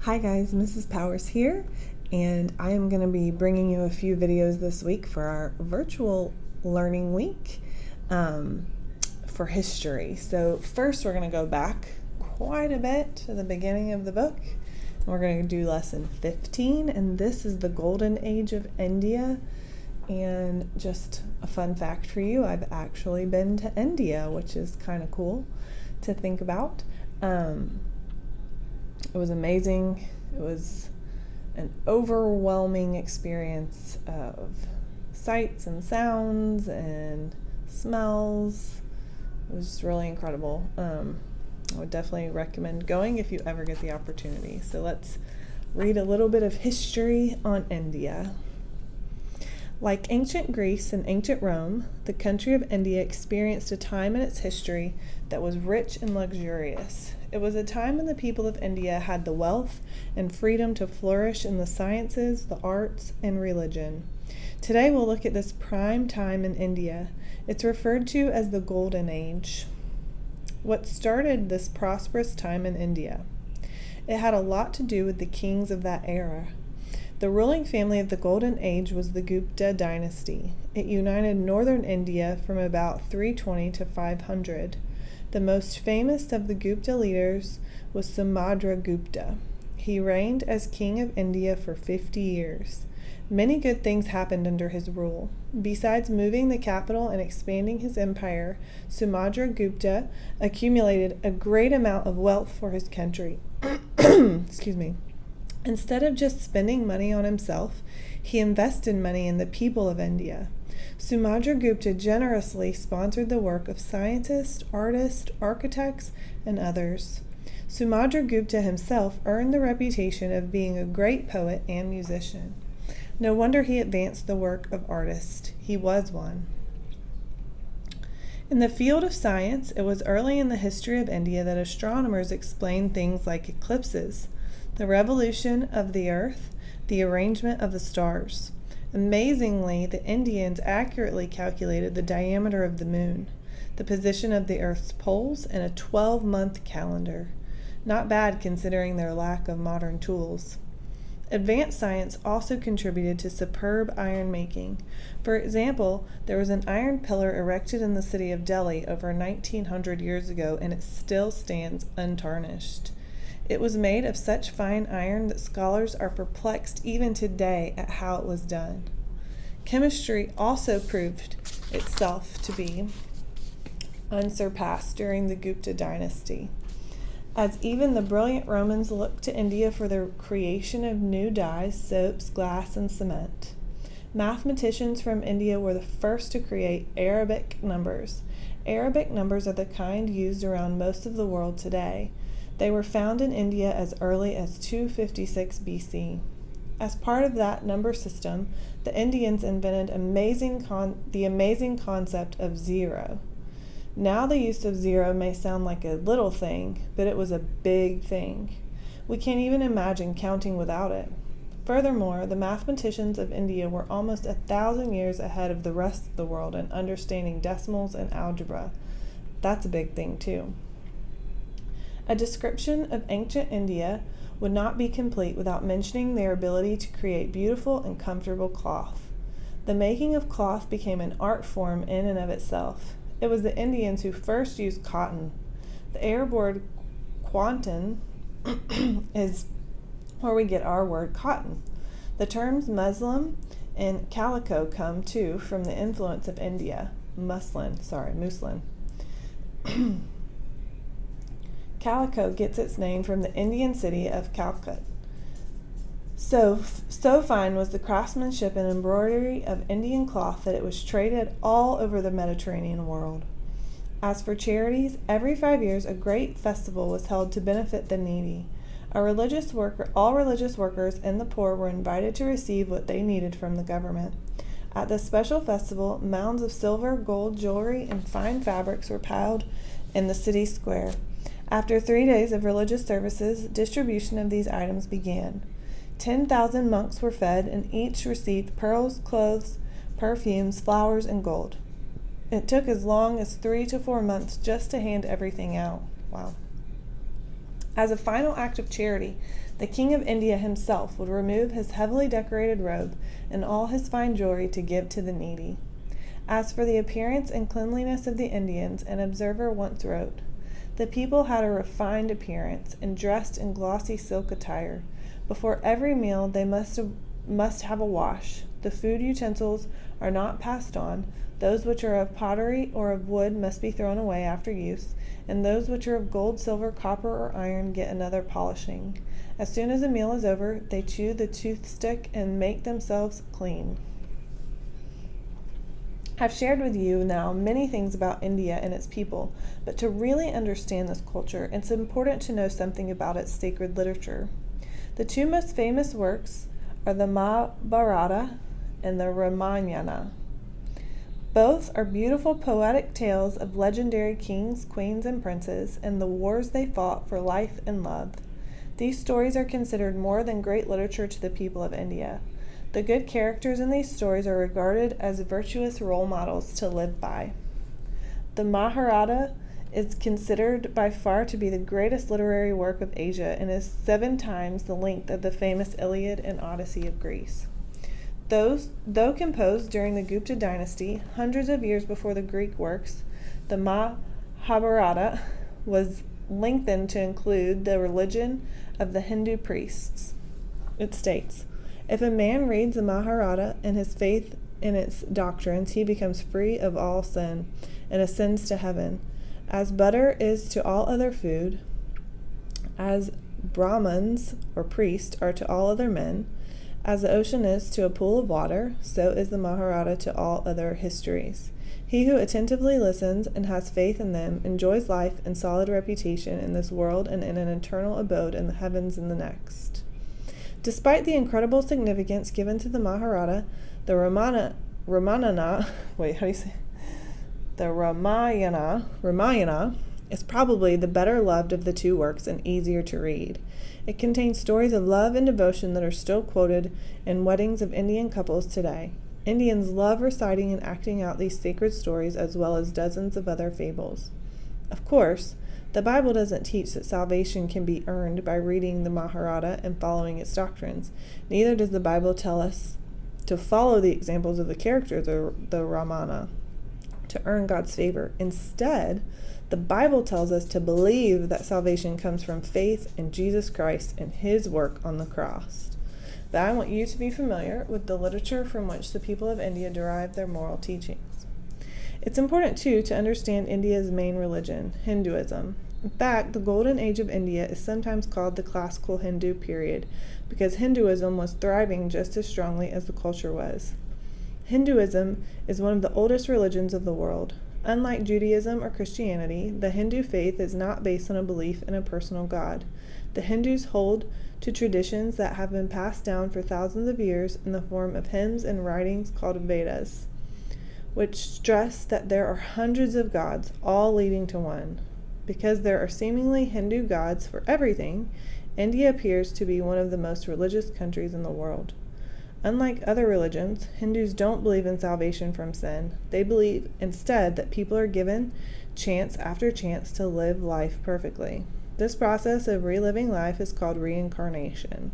Hi guys, Mrs. Powers here, and I am going to be bringing you a few videos this week for our virtual learning week for history. So first we're going to go back quite a bit to the beginning of the book. We're going to do lesson 15, and this is the Golden Age of India. And just a fun fact for you, I've actually been to India, which is kind of cool to think about. It was amazing. It was an overwhelming experience of sights and sounds and smells. It was just really incredible. I would definitely recommend going if you ever get the opportunity. So let's read a little bit of history on India. Like ancient Greece and ancient Rome, the country of India experienced a time in its history that was rich and luxurious. It was a time when the people of India had the wealth and freedom to flourish in the sciences, the arts, and religion. Today we'll look at this prime time in India. It's referred to as the Golden Age. What started this prosperous time in India? It had a lot to do with the kings of that era. The ruling family of the Golden Age was the Gupta dynasty. It united northern India from about 320 to 500. The most famous of the Gupta leaders was Samudragupta. He reigned as king of India for 50 years. Many good things happened under his rule. Besides moving the capital and expanding his empire, Samudragupta accumulated a great amount of wealth for his country. Excuse me. Instead of just spending money on himself, he invested money in the people of India. Samudragupta generously sponsored the work of scientists, artists, architects, and others. Samudragupta himself earned the reputation of being a great poet and musician. No wonder he advanced the work of artist. He was one. In the field of science, it was early in the history of India that astronomers explained things like eclipses, the revolution of the earth, the arrangement of the stars. Amazingly, the Indians accurately calculated the diameter of the moon, the position of the earth's poles, and a 12-month calendar. Not bad considering their lack of modern tools. Advanced science also contributed to superb iron making. For example, there was an iron pillar erected in the city of Delhi over 1900 years ago, and it still stands untarnished. It was made of such fine iron that scholars are perplexed even today at how it was done. Chemistry also proved itself to be unsurpassed during the Gupta dynasty, as even the brilliant Romans looked to India for the creation of new dyes, soaps, glass, and cement. Mathematicians from India were the first to create Arabic numbers. Arabic numbers are the kind used around most of the world today. They were found in India as early as 256 BC. As part of that number system, the Indians invented the amazing concept of zero. Now the use of zero may sound like a little thing, but it was a big thing. We can't even imagine counting without it. Furthermore, the mathematicians of India were almost 1,000 years ahead of the rest of the world in understanding decimals and algebra. That's a big thing too. A description of ancient India would not be complete without mentioning their ability to create beautiful and comfortable cloth. The making of cloth became an art form in and of itself. It was the Indians who first used cotton. The Arab word quantan is where we get our word cotton. The terms muslin and calico come too from the influence of India. Muslin. Calico gets its name from the Indian city of Calcutta. So fine was the craftsmanship and embroidery of Indian cloth that it was traded all over the Mediterranean world. As for charities, every 5 years a great festival was held to benefit the needy. All religious workers and the poor were invited to receive what they needed from the government. At this special festival, mounds of silver, gold, jewelry, and fine fabrics were piled in the city square. After 3 days of religious services, distribution of these items began. 10,000 monks were fed, and each received pearls, clothes, perfumes, flowers, and gold. It took as long as 3 to 4 months just to hand everything out. Wow. As a final act of charity, the King of India himself would remove his heavily decorated robe and all his fine jewelry to give to the needy. As for the appearance and cleanliness of the Indians, an observer once wrote, "The people had a refined appearance and dressed in glossy silk attire. Before every meal they must have a wash. The food utensils are not passed on. Those which are of pottery or of wood must be thrown away after use, and those which are of gold, silver, copper, or iron get another polishing. As soon as a meal is over, they chew the toothstick and make themselves clean." I've shared with you now many things about India and its people, but to really understand this culture, it's important to know something about its sacred literature. The two most famous works are the Mahabharata and the Ramayana. Both are beautiful poetic tales of legendary kings, queens, and princes, and the wars they fought for life and love. These stories are considered more than great literature to the people of India. The good characters in these stories are regarded as virtuous role models to live by. The Mahabharata is considered by far to be the greatest literary work of Asia and is 7 times the length of the famous Iliad and Odyssey of Greece. Though composed during the Gupta dynasty, hundreds of years before the Greek works, the Mahabharata was lengthened to include the religion of the Hindu priests. It states, "If a man reads the Mahabharata and has faith in its doctrines, he becomes free of all sin and ascends to heaven. As butter is to all other food, as Brahmins or priests are to all other men, as the ocean is to a pool of water, so is the Mahabharata to all other histories. He who attentively listens and has faith in them enjoys life and solid reputation in this world and in an eternal abode in the heavens in the next." Despite the incredible significance given to the Mahabharata, the Ramayana is probably the better loved of the two works and easier to read. It contains stories of love and devotion that are still quoted in weddings of Indian couples today. Indians love reciting and acting out these sacred stories as well as dozens of other fables. Of course, the Bible doesn't teach that salvation can be earned by reading the Mahabharata and following its doctrines. Neither does the Bible tell us to follow the examples of the characters of the Ramayana to earn God's favor. Instead, the Bible tells us to believe that salvation comes from faith in Jesus Christ and his work on the cross. But I want you to be familiar with the literature from which the people of India derive their moral teachings. It's important, too, to understand India's main religion, Hinduism. In fact, the Golden Age of India is sometimes called the classical Hindu period because Hinduism was thriving just as strongly as the culture was. Hinduism is one of the oldest religions of the world. Unlike Judaism or Christianity, the Hindu faith is not based on a belief in a personal God. The Hindus hold to traditions that have been passed down for thousands of years in the form of hymns and writings called Vedas, which stress that there are hundreds of gods, all leading to one. Because there are seemingly Hindu gods for everything, India appears to be one of the most religious countries in the world. Unlike other religions, Hindus don't believe in salvation from sin. They believe instead that people are given chance after chance to live life perfectly. This process of reliving life is called reincarnation.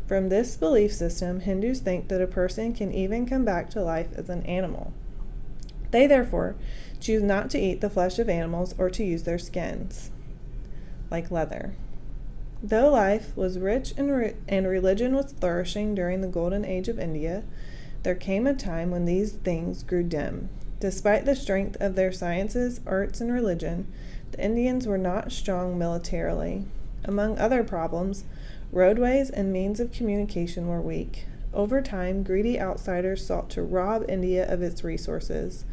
From this belief system, Hindus think that a person can even come back to life as an animal. They therefore choose not to eat the flesh of animals or to use their skins, like leather. Though life was rich and religion was flourishing during the Golden Age of India, there came a time when these things grew dim. Despite the strength of their sciences, arts, and religion, the Indians were not strong militarily. Among other problems, roadways and means of communication were weak. Over time, greedy outsiders sought to rob India of its resources.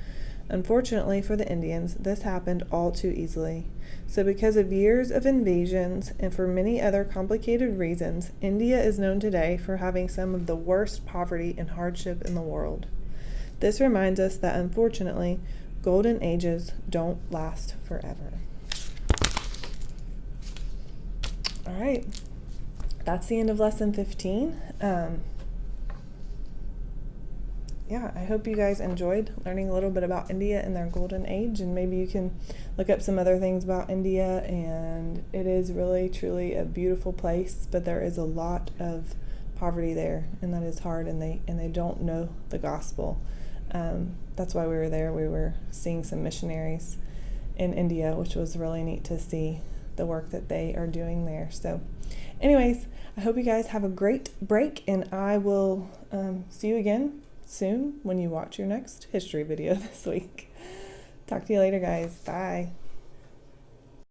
Unfortunately for the Indians, this happened all too easily. So because of years of invasions and for many other complicated reasons, India is known today for having some of the worst poverty and hardship in the world. This reminds us that unfortunately, golden ages don't last forever. All right, that's the end of lesson 15. yeah, I hope you guys enjoyed learning a little bit about India and their golden age, and maybe you can look up some other things about India. And it is really, truly a beautiful place, but there is a lot of poverty there, and that is hard, and they don't know the gospel. That's why we were there. We were seeing some missionaries in India, which was really neat to see the work that they are doing there. So anyways, I hope you guys have a great break, and I will see you again soon when you watch your next history video this week. Talk to you later, guys. Bye.